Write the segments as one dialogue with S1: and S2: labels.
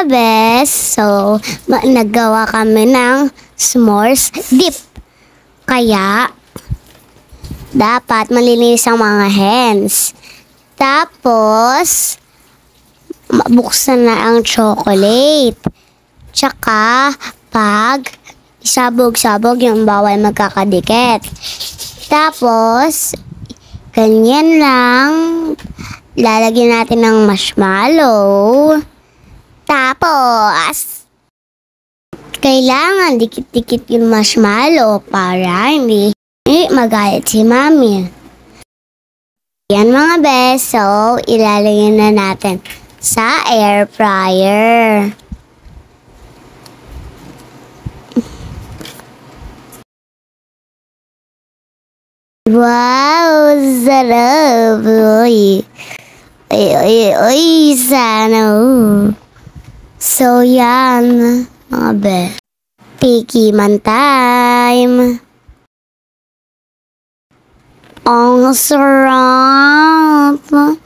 S1: mga bes, so naggawa kami ng s'mores dip. Kaya, dapat malinis ang mga hands. Tapos, buksan na ang chocolate. Tsaka, pag isabog-sabog yung bawal magkakadikit. Tapos, ganyan lang. Lalagyan natin ng marshmallow. Tapos, kailangan dikit-dikit yung marshmallow para hindi magalit si mami. Yan mga beso, ilalagay na natin sa air fryer. Wow, sarap! Uy, sana. So yan, mga beso. Picky man time. Ang sarap. Wow.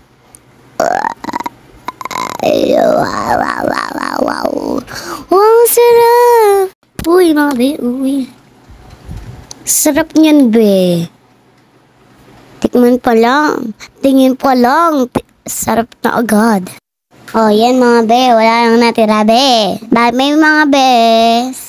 S1: Ang sarap. Uy, mga be, uy. Sarap niyan, be. Tikman pa lang. Tingin pa lang. Sarap na agad. Oh, yan mga be. Wala lang natira, be. Bye, may mga bes.